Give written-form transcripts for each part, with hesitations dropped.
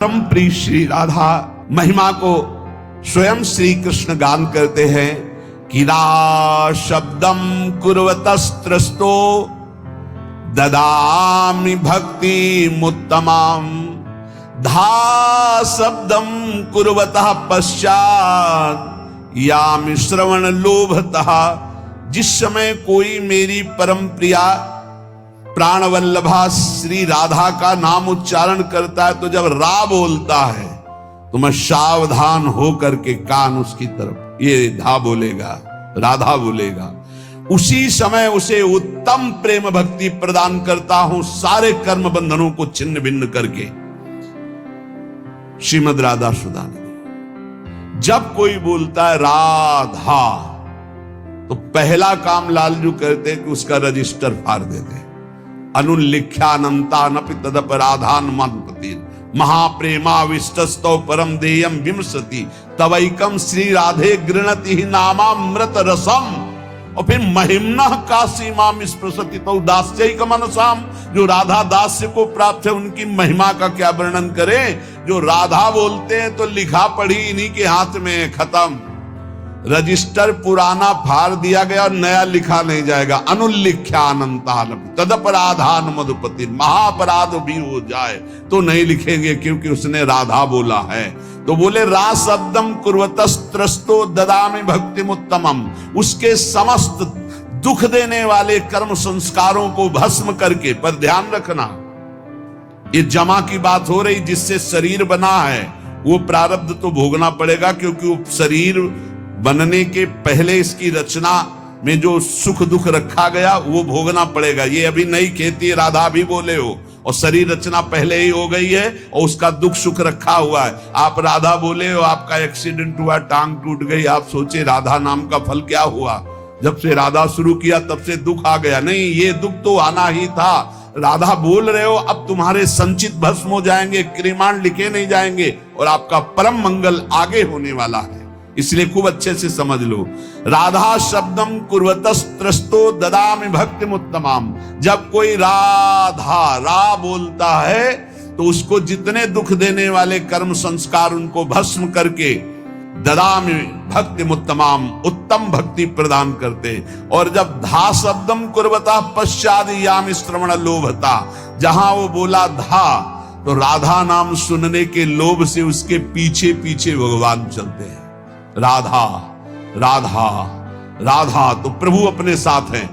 परम प्रिय श्री राधा महिमा को स्वयं श्री कृष्ण गान करते हैं कि रा शब्दम कुर्वतस्त्रस्तो ददामि भक्ति मुत्तमाम धा शब्दम कुर्वतः पश्चात यामि श्रवण लोभतः। जिस समय कोई मेरी परम प्रिया प्राणवल्लभा श्री राधा का नाम उच्चारण करता है तो जब रा बोलता है तो मैं सावधान हो करके कान उसकी तरफ, ये धा बोलेगा, राधा बोलेगा, उसी समय उसे उत्तम प्रेम भक्ति प्रदान करता हूं, सारे कर्म बंधनों को छिन्न भिन्न करके। श्रीमद राधा सुदान जब कोई बोलता है राधा तो पहला काम लालजू करते हैं कि उसका रजिस्टर फाड़ देते हैं। अनुल्लिख्यानंता नपि तदपराधान मनपति महाप्रेमाविष्टस्तौ परम देयम विमसति तवैकम श्री राधे गृणति ही नामामृत रसम। और फिर महिम्ना काशी माम स्पृशति तो दास्यैक मनसाम, जो राधा दास्य को प्राप्त है उनकी महिमा का क्या वर्णन करें। जो राधा बोलते हैं तो लिखा पढ़ी इन्हीं के हाथ में, खत्म। रजिस्टर पुराना फाड़ दिया गया और नया लिखा नहीं जाएगा। अनुल्लिख्यानंतान तदपराधान मधुपति, महाअपराध भी हो जाए तो नहीं लिखेंगे क्योंकि उसने राधा बोला है। तो बोले रा शब्दम कुर्वतस्त्रस्तो ददामि भक्ति मुत्तमम, उसके समस्त दुख देने वाले कर्म संस्कारों को भस्म करके। पर ध्यान रखना, ये जमा की बात हो रही, जिससे शरीर बना है वो प्रारब्ध तो भोगना पड़ेगा, क्योंकि वो शरीर बनने के पहले इसकी रचना में जो सुख दुख रखा गया वो भोगना पड़ेगा। ये अभी नई खेती, राधा भी बोले हो, और शरीर रचना पहले ही हो गई है और उसका दुख सुख रखा हुआ है। आप राधा बोले हो, आपका एक्सीडेंट हुआ, टांग टूट गई, आप सोचे राधा नाम का फल क्या हुआ। जब से राधा शुरू किया तब से दुख आ गया। नहीं, ये दुख तो आना ही था। राधा बोल रहे हो, अब तुम्हारे संचित भस्म हो जाएंगे, क्रिमाण लिखे नहीं जाएंगे और आपका परम मंगल आगे होने वाला है। इसलिए खूब अच्छे से समझ लो, राधा शब्दम कुर्वतस्त्रस्तो ददामि भक्ति मुत्तमाम। जब कोई राधा रा बोलता है तो उसको जितने दुख देने वाले कर्म संस्कार उनको भस्म करके ददामि भक्ति मुत्तमाम, उत्तम भक्ति प्रदान करते। और जब धा शब्दम कुर्वता पश्चाद यामि श्रवण लोभता, जहां वो बोला धा तो राधा नाम सुनने के लोभ से उसके पीछे पीछे भगवान चलते हैं। राधा राधा राधा, तो प्रभु अपने साथ हैं।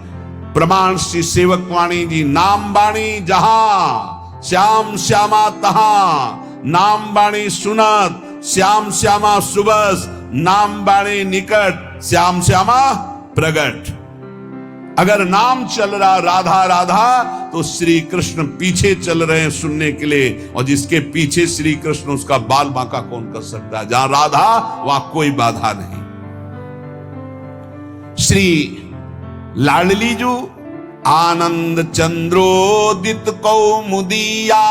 प्रमाण श्री सेवक वाणी जी, नाम बाणी जहां श्याम श्यामा तहां, नाम बाणी सुनत श्याम श्यामा सुबस, नाम बाणी निकट श्याम श्यामा प्रगट। अगर नाम चल रहा राधा राधा तो श्री कृष्ण पीछे चल रहे हैं सुनने के लिए, और जिसके पीछे श्री कृष्ण उसका बाल बांका कौन कर सकता है। जहां राधा वहां कोई बाधा नहीं। श्री लाडली जो आनंद चंद्रोदित कौमुदीया,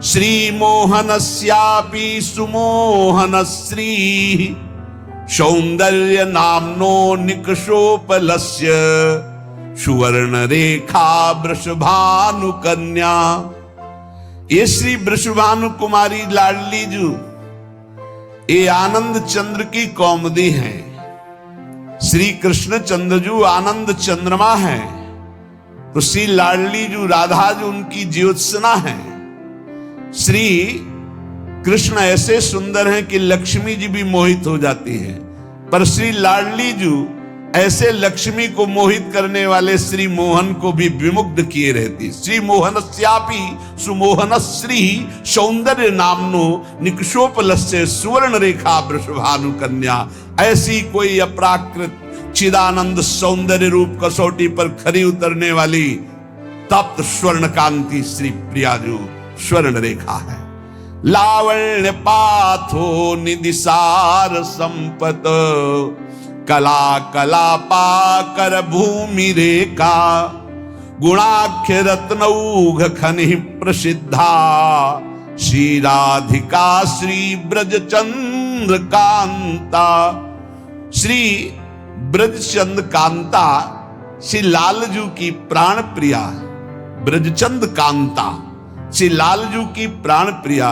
श्री मोहनस्यापि सुमोहन श्री सौंदर्य नामनो निकषोपलस्य सुवर्ण रेखा वृषभानु कन्या। ये श्री वृषभानु कुमारी लाडली जू ये आनंद चंद्र की कौमुदी है। श्री कृष्ण चंद्र जू आनंद चंद्रमा है, तो श्री लाडली जू राधा जू उनकी ज्योत्सना है। श्री कृष्ण ऐसे सुंदर हैं कि लक्ष्मी जी भी मोहित हो जाती है, पर श्री लाडली जू ऐसे लक्ष्मी को मोहित करने वाले श्री मोहन को भी विमुग्ध किए रहती। श्री मोहनस्यापि सुमोहन श्री सौंदर्य नामनो निकषोपलस्य सुवर्ण रेखा वृषभानु कन्या। ऐसी कोई अपराकृत चिदानंद सौंदर्य रूप कसौटी पर खरी उतरने वाली तप्त स्वर्ण कांति श्री प्रियाजू स्वर्ण रेखा है। लावण्य पाथो निदिसार संपत, कला कला पाकर भूमि रेखा, गुणाख्य रत्नौघ खनि प्रसिद्धा, श्री राधिका श्री ब्रजचंद्र कांता। श्री ब्रजचंद्र कांता श्री लालजू की प्राण प्रिया ब्रजचंद कांता। श्री लालजू की प्राण प्रिया,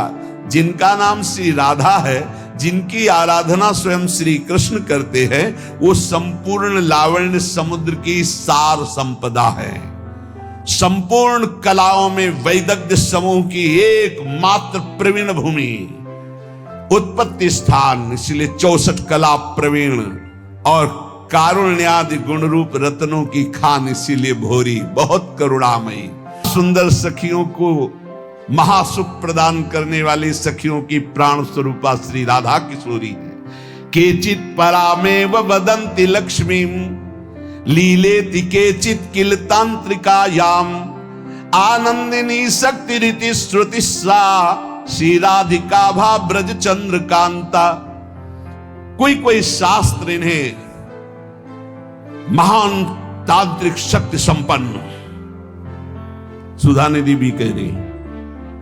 जिनका नाम श्री राधा है, जिनकी आराधना स्वयं श्री कृष्ण करते हैं, वो संपूर्ण लावण्य समुद्र की सार संपदा है। संपूर्ण कलाओं में वैदग्ध्य समूह की एकमात्र प्रवीण भूमि, उत्पत्ति स्थान, इसलिए 64 कला प्रवीण और कारुण्यादि गुण रूप रत्नों की खान, इसीलिए भोरी, बहुत करुणामयी। सुंदर सखियों को महासुख प्रदान करने वाली सखियों की प्राण स्वरूपा श्री राधा किशोरी है। केचित परामेव वदन्ति लक्ष्मीं लीलेति केचित किल तांत्रिकायाम आनंदिनी शक्ति रीति श्रुति सा श्री राधिका भा ब्रज चंद्रकांता। कोई कोई शास्त्र इन्हें महान तांत्रिक शक्ति संपन्न, सुधा निधि भी कह रही,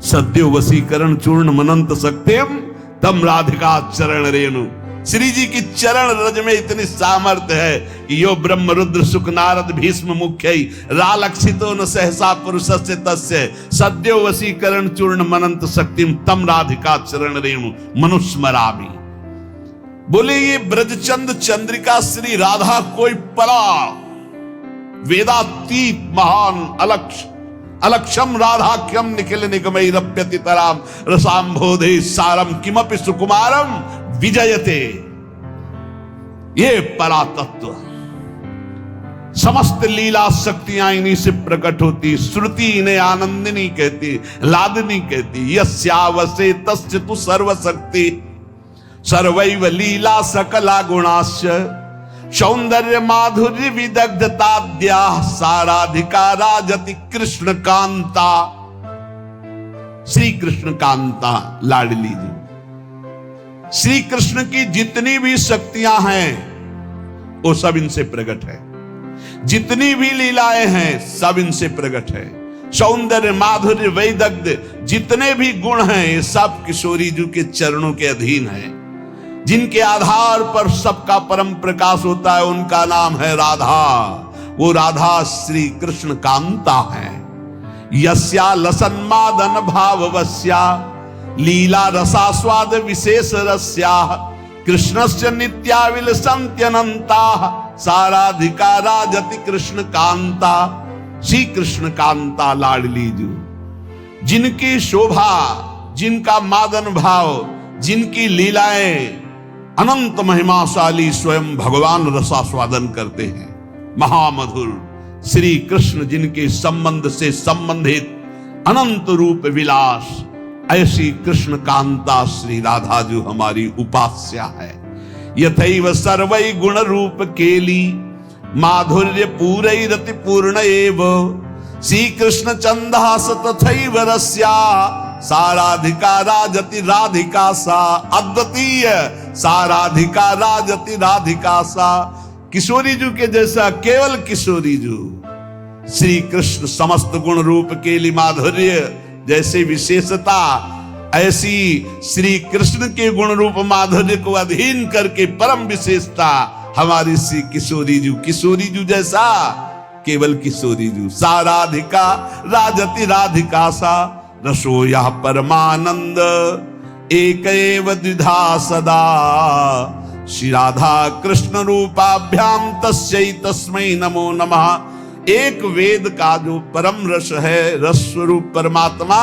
सद्यो वसीकरण चूर्ण मनंत सक्त्यम तम राधिका चरण रेणु। श्री जी की चरण रज में इतनी सामर्थ्य है कि यो ब्रह्म रुद्र सुख नारद भीष्म मुख्य रालक्षितो न सहसा पुरुषस्य तस्य सद्यो वसीकरण चूर्ण मनंत शक्तिम तम राधिका चरण रेणु मनुस्मरामि। बोले ये ब्रजचंद चंद्रिका श्री राधा कोई परा वेदातीत महान अलक्षम राधाख्यम निखिल निगमई रप्यति तराम रसाम्भोधे सारम किमपि सुकुमारम विजयते। ये परा तत्व, समस्त लीला शक्तियां इन्हीं से प्रकट होती। श्रुति इन्हें आनंदिनी कहती, लादनी कहती। यस्यावसे तस्य तु सर्वशक्ति सर्वैव लीला सकला गुणास्य सौंदर्य माधुर्य विदग्धताद्या साराधिका राजति कृष्ण कांता। श्री कृष्ण कांता लाडली जी, श्री कृष्ण की जितनी भी शक्तियां हैं वो सब इनसे प्रकट है, जितनी भी लीलाएं हैं सब इनसे प्रकट है। सौंदर्य माधुर्य वैदग्ध जितने भी गुण हैं ये सब किशोरी जी के चरणों के अधीन है। जिनके आधार पर सबका परम प्रकाश होता है उनका नाम है राधा। वो राधा श्री कृष्ण कांता है। यस्या लसन्मादन भाववस्या लीला रसास्वाद विशेष रस्या कृष्णस्य नित्याविलसन्त्यनन्ता साराधिका राजति कृष्ण कांता। श्री कृष्ण कांता लाडली जो, जिनकी शोभा, जिनका मादन भाव, जिनकी लीलाएं अनंत महिमाशाली स्वयं भगवान रसास्वादन करते हैं। महामधुर श्री कृष्ण जिनके संबंध से संबंधित अनंत रूप विलास, ऐसी कृष्ण कांता श्री राधा जो हमारी उपास्या है। यथैव सर्वै गुण रूप केली माधुर्य पूरै रति पूर्ण एव श्री कृष्ण चंदास तथैव रस्या साराधिका राजति राधिका सा। अद्वितीय साराधिका राजति राधिका सा। किशोरी जू के जैसा केवल किशोरी जू, श्री कृष्ण समस्त गुण रूप केली माधुर्य जैसे विशेषता, ऐसी श्री कृष्ण के गुण रूप माधुर्य को अधीन करके परम विशेषता हमारी श्री किशोरी जू। किशोरी जू जैसा केवल किशोरी जू। साराधिका राजति राधिका सा रसो यह परमानंद एक एव द्विधा सदा श्री राधा कृष्ण रूपाभ्याम तस्यै तस्मै नमो नमः। एक वेद का जो परम रस है, रस स्वरूप परमात्मा,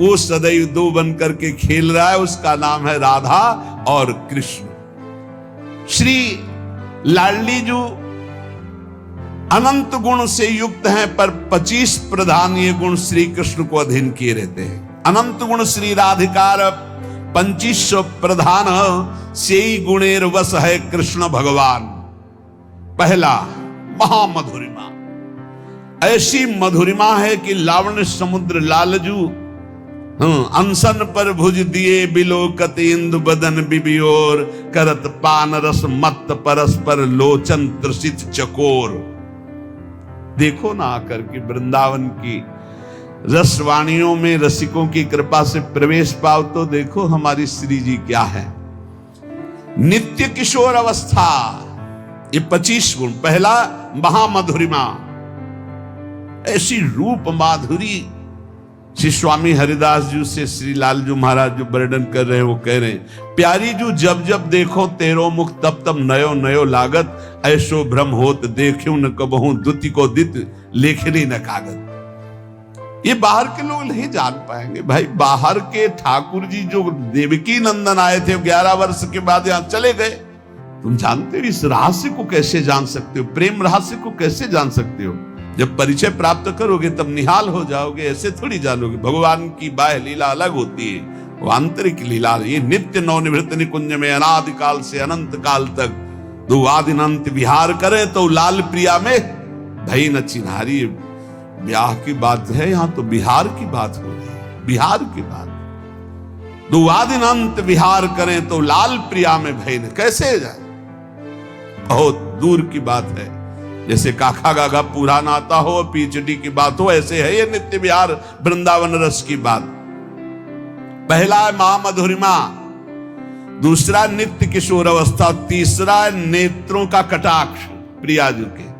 वो सदैव दो बन करके खेल रहा है, उसका नाम है राधा और कृष्ण। श्री लाडली जो अनंत गुण से युक्त हैं, पर 25 प्रधान ये गुण श्री कृष्ण को अधीन किए रहते हैं। अनंत गुण श्री राधिकार 25 प्रधान से ही गुणेर वश है कृष्ण भगवान। पहला महामधुरिमा, ऐसी मधुरिमा है कि लावण्य समुद्र लालजू अनशन पर भुज दिए बिलोकत इंदु बदन बिबियोर करत पान रस मत परस्पर लोचन त्रसित चकोर। देखो ना आकर के वृंदावन की रसवाणियों में रसिकों की कृपा से प्रवेश पाओ तो देखो हमारी श्री जी क्या है। नित्य किशोर अवस्था, ये 25 गुण। पहला महामधुरिमा, ऐसी रूप माधुरी श्री स्वामी हरिदास जी से श्री लालजू महाराज जो वर्णन कर रहे हैं वो कह रहे हैं, प्यारी जू जब जब देखो तेरो मुख तब तब नयो नयो लागत, ऐसो भ्रम होत देखियो न कबहू दुति को दित लेखनी न कागत। ये बाहर के लोग नहीं जान पाएंगे भाई। बाहर के ठाकुर जी जो देवकी नंदन आए थे 11 वर्ष के बाद यहां चले गए। तुम जानते हो इस रहस्य को कैसे जान सकते हो, प्रेम रहस्य को कैसे जान सकते हो? जब परिचय प्राप्त करोगे तब निहाल हो जाओगे, ऐसे थोड़ी जानोगे। भगवान की बाह्य लीला अलग होती है, वो आंतरिक लीला। ये नित्य नवनिवृत्त निकुंज में अनादिकाल से अनंत काल तक दो आदिनंत विहार करे तो लाल प्रिया में भई न चिन्हारी। ब्याह की बात है, यहां तो बिहार की बात हो रही है, बिहार की बात। दो आदिनंत विहार करें तो लाल प्रिया में भई न, कैसे जाए? बहुत दूर की बात है। जैसे काका गागा पूरा नाता हो, पीएचडी की बात हो, ऐसे है ये नित्य विहार वृंदावन रस की बात। पहला है महामधुरिमा, दूसरा नित्य किशोर अवस्था, तीसरा नेत्रों का कटाक्ष प्रियाजू के।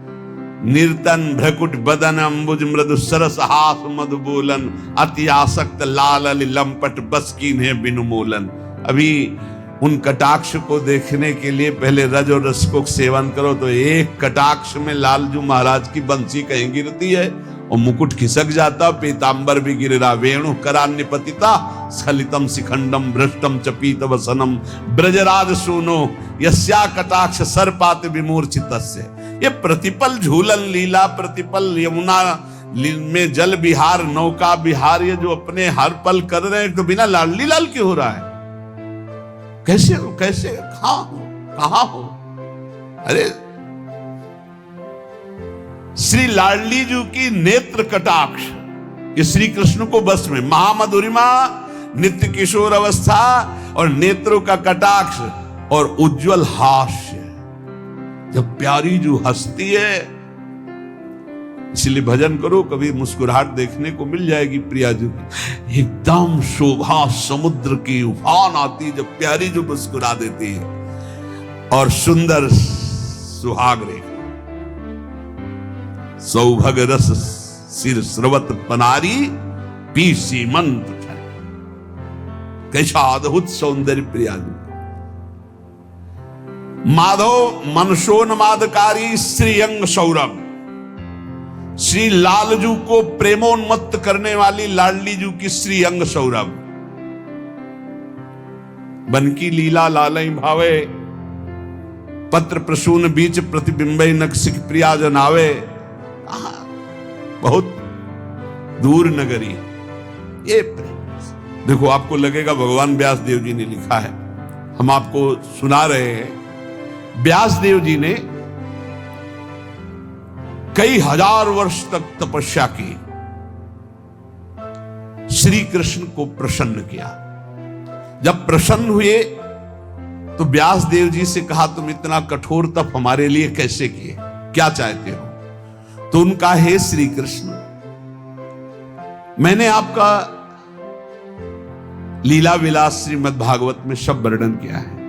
निर्तन भ्रकुट बदन अंबुज मृदु सरस हास मधु बोलन, अति आसक्त लाल अली लंपट बस कीन्हे बिनु मोलन। अभी उन कटाक्ष को देखने के लिए पहले रज और रस को सेवन करो तो एक कटाक्ष में लालजू महाराज की बंसी कहीं गिरती है और मुकुट खिसक जाता, पीतांबर भी गिरा। वेणु करान्य पतिता स्खलितम शिखंडम भ्रष्टम चपीत वसनम ब्रजराज सुनो यस्या कटाक्ष सर्पात विमूर्छितस्य। ये प्रतिपल झूलन लीला, प्रतिपल यमुना में जल विहार, नौका विहार, ये जो अपने हर पल कर रहे हैं तो बिना लाडली लाल क्यों हो रहा है? कैसे हो, कैसे कहां हो? अरे श्री लाडली जी की नेत्र कटाक्ष, ये श्री कृष्ण को बस में। महामधुरिमा, नित्य किशोर अवस्था और नेत्रों का कटाक्ष और उज्जवल हास्य। जब प्यारी जो हंसती है, इसलिए भजन करो, कभी मुस्कुराहट देखने को मिल जाएगी प्रिया जी की। एकदम शोभा समुद्र की उफान आती जब प्यारी जो मुस्कुरा देती है। और सुंदर सुहाग रेखा, सौभग रस सिर स्रवत पनारी पी सीमंत। कैसा अद्भुत सौंदर्य प्रिया जी। माधव मनसोन्मादकारी श्रीअंग सौरभ, श्री लालजू को प्रेमोन्मत्त करने वाली लाडली जू की श्री अंग सौरभ। बन की लीला लालई भावे, पत्र प्रसून बीच प्रतिबिंबई नक्सिक प्रिया जनावे। बहुत दूर नगरी ये प्रेम। देखो आपको लगेगा भगवान व्यास देव जी ने लिखा है, हम आपको सुना रहे हैं। व्यास देव जी ने कई हजार वर्ष तक तपस्या की, श्री कृष्ण को प्रसन्न किया। जब प्रसन्न हुए तो व्यास देव जी से कहा, तुम इतना कठोर तप हमारे लिए कैसे किए, क्या चाहते हो? तो उनका, हे श्री कृष्ण, मैंने आपका लीला विलास श्रीमद् भागवत में सब वर्णन किया है,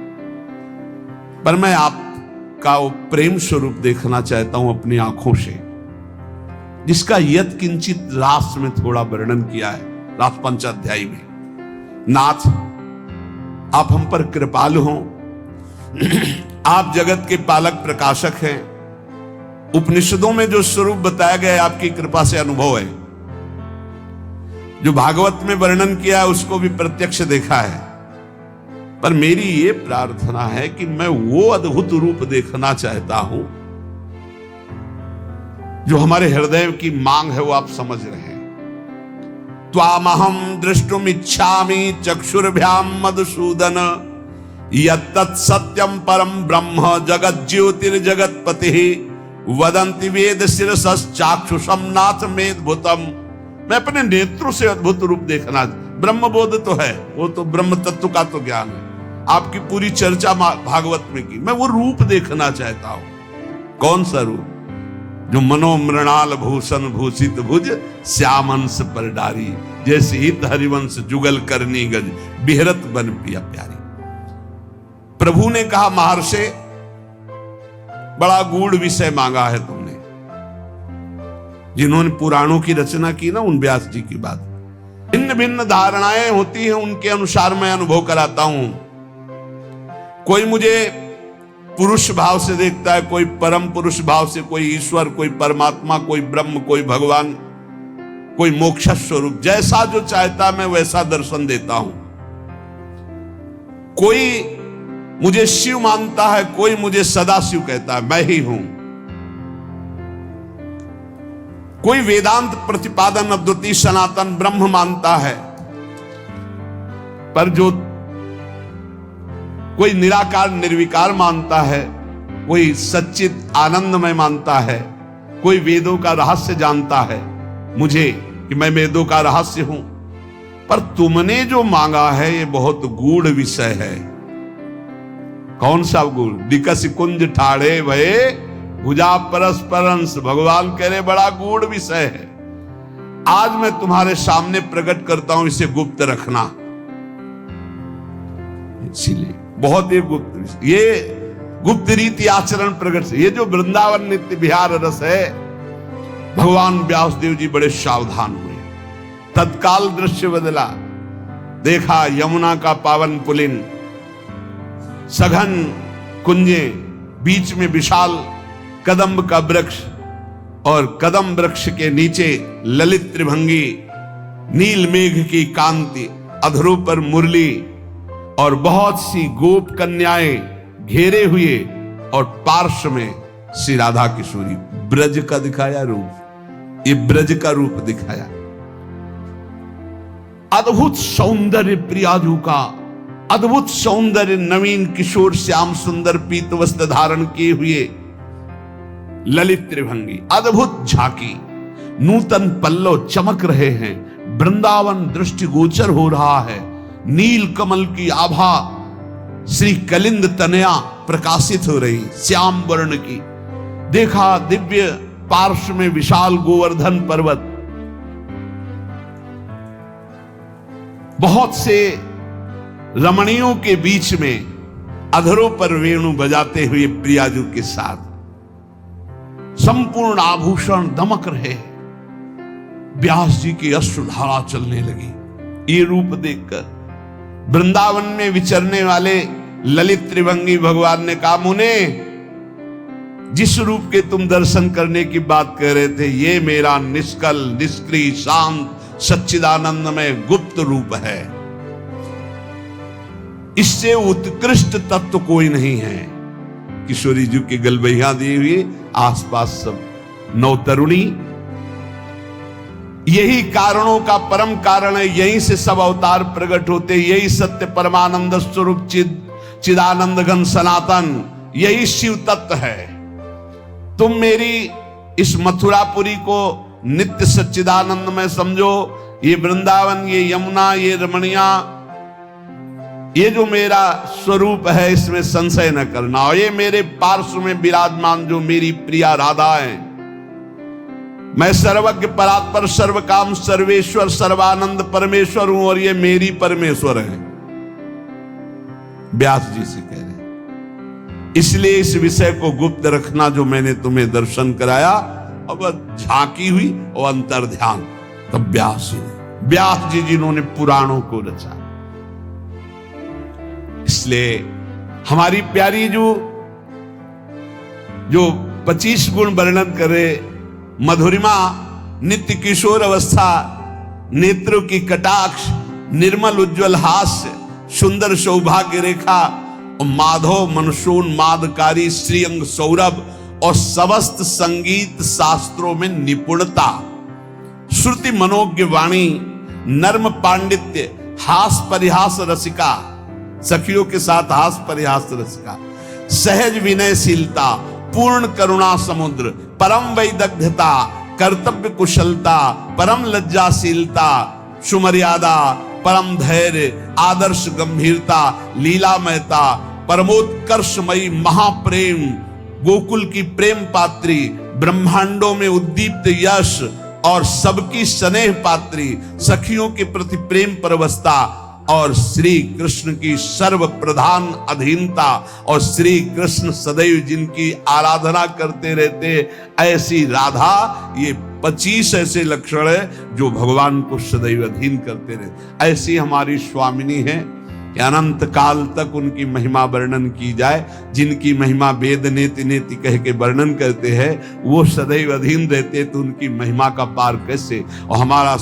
पर मैं आपका वो प्रेम स्वरूप देखना चाहता हूं अपनी आंखों से, जिसका यत किंचित रास में थोड़ा वर्णन किया है, रास पंचाध्यायी में। नाथ, आप हम पर कृपालु हों, आप जगत के पालक प्रकाशक हैं। उपनिषदों में जो स्वरूप बताया गया है आपकी कृपा से अनुभव है। जो भागवत में वर्णन किया है उसको भी प्रत्यक्ष देखा है, पर मेरी ये प्रार्थना है कि मैं वो अद्भुत रूप देखना चाहता हूं जो हमारे हृदय की मांग है, वो आप समझ रहे हैं। त्वामहं द्रष्टुम इच्छामि चक्षुर्भ्याम मधुसूदन, यत्तत् सत्यम परम ब्रह्म जगत ज्योतिर्जगतपति, वदन्ति वेद शिरसश्चाक्षुषम नाथ मेद्भुतम। मैं अपने नेत्रों से अद्भुत रूप देखना, ब्रह्म बोध तो है, वो तो ब्रह्म तत्व का तो ज्ञान है, आपकी पूरी चर्चा भागवत में की, मैं वो रूप देखना चाहता हूं। कौन सा रूप? जो मनोमृणाल भूषण भूषित भुज श्यामंश पर डारी, जैसे हित हरिवंश जुगल करनी गज बिहरत बन पिया प्यारी। प्रभु ने कहा, महर्षि बड़ा गूढ़ विषय मांगा है तुमने। जिन्होंने पुराणों की रचना की ना, उन व्यास जी की बात, भिन्न भिन्न धारणाएं होती हैं, उनके अनुसार मैं अनुभव कराता हूं। कोई मुझे पुरुष भाव से देखता है, कोई परम पुरुष भाव से, कोई ईश्वर, कोई परमात्मा, कोई ब्रह्म, कोई भगवान, कोई मोक्ष स्वरूप। जैसा जो चाहता मैं वैसा दर्शन देता हूं। कोई मुझे शिव मानता है, कोई मुझे सदा शिव कहता है, मैं ही हूं। कोई वेदांत प्रतिपादन अद्वितीय सनातन ब्रह्म मानता है, पर जो कोई निराकार निर्विकार मानता है, कोई सच्चित आनंदमय मानता है, कोई वेदों का रहस्य जानता है मुझे कि मैं वेदों का रहस्य हूं। पर तुमने जो मांगा है ये बहुत गूढ़ विषय है। कौन सा गूढ़? विकस कुंज ठाड़े भये भुजा परस्परंस। भगवान कह रहे बड़ा गूढ़ विषय है, आज मैं तुम्हारे सामने प्रकट करता हूं, इसे गुप्त रखना। इसीलिए बहुत ही गुप्त विषय, ये गुप्त रीति आचरण प्रकट से। ये जो वृंदावन नित्य विहार रस है, भगवान व्यासदेव जी बड़े सावधान हुए। तत्काल दृश्य बदला, देखा यमुना का पावन पुलिन, सघन कुंजे, बीच में विशाल कदम्ब का वृक्ष, और कदम वृक्ष के नीचे ललित त्रिभंगी, नील मेघ की कांति, अधरों पर मुरली, और बहुत सी गोप कन्याएं घेरे हुए, और पार्श्व में श्री राधा किशोरी। ब्रज का दिखाया रूप, ये ब्रज का रूप दिखाया। अद्भुत सौंदर्य प्रियाजू का, अद्भुत सौंदर्य, नवीन किशोर श्याम सुंदर पीत वस्त्र धारण किए हुए ललित त्रिभंगी, अद्भुत झांकी, नूतन पल्लव चमक रहे हैं। वृंदावन दृष्टिगोचर हो रहा है। नील कमल की आभा श्री कलिंद तनया प्रकाशित हो रही, श्याम वर्ण की। देखा दिव्य पार्श्व में विशाल गोवर्धन पर्वत, बहुत से रमणियों के बीच में अधरों पर वेणु बजाते हुए प्रियाजू के साथ संपूर्ण आभूषण दमक रहे। व्यास जी की अश्रुधारा चलने लगी। ये रूप देखकर वृंदावन में विचरने वाले ललित त्रिभंगी भगवान ने कहा, मुने, जिस रूप के तुम दर्शन करने की बात कर रहे थे, ये मेरा निष्कल, निष्क्रिय, शांत, सच्चिदानंदमय गुप्त रूप है। इससे उत्कृष्ट तत्व कोई नहीं है। किशोरी जी की गलबैया दी हुई, आसपास सब नवतरुणी। यही कारणों का परम कारण है, यहीं से सब अवतार प्रकट होते। यही सत्य परमानंद स्वरूप चिदानंद घन सनातन, यही शिव तत्व है। तुम मेरी इस मथुरापुरी को नित्य सच्चिदानंद में समझो। ये वृंदावन, ये यमुना, ये रमणिया, ये जो मेरा स्वरूप है, इसमें संशय न करना। और ये मेरे पार्श्व में विराजमान जो मेरी प्रिया राधा है, मैं सर्वज्ञ परात्पर सर्वकाम सर्वेश्वर सर्वानंद परमेश्वर हूं, और ये मेरी परमेश्वर है। व्यास जी से कह रहे, इसलिए इस विषय को गुप्त रखना जो मैंने तुम्हें दर्शन कराया। अब झांकी हुई और अंतर ध्यान, तब व्यास जी जिन्होंने पुराणों को रचा। इसलिए हमारी प्यारी जो 25 गुण वर्णन करे, मधुरिमा, नित्य किशोर अवस्था, नेत्रों की कटाक्ष, निर्मल उज्ज्वल हास्य, सुंदर सौभाग्य रेखा, और माधव मनसून मादकारी श्रीअंग सौरभ, और समस्त संगीत शास्त्रों में निपुणता, श्रुति मनोज्ञ वाणी, नर्म पांडित्य, हास परिहास रसिका, सखियों के साथ हास परिहास रसिका, सहज विनयशीलता, पूर्ण करुणा समुद्र, परम वैदग्ध्यता, कर्तव्य कुशलता, परम लज्जाशीलता, सुमर्यादा, परम धैर्य, आदर्श गंभीरता, लीलामयता, परमोत्कर्षमयी महाप्रेम, गोकुल की प्रेम पात्री, ब्रह्मांडों में उद्दीप्त यश और सबकी स्नेह पात्री, सखियों के प्रति प्रेम परवस्ता, और श्री कृष्ण की सर्व प्रधान अधीनता और श्री कृष्ण सदैव जिनकी आराधना करते रहते, ऐसी राधा, ये 25 ऐसे लक्षण है जो भगवान को सदैव अधीन करते रहते। ऐसी हमारी स्वामिनी है कि अनंत काल तक उनकी महिमा वर्णन की जाए। जिनकी महिमा वेद नेति नेति कह के वर्णन करते हैं वो सदैव अधीन रहते, तो उनकी महिमा का पार कैसे। और हमारा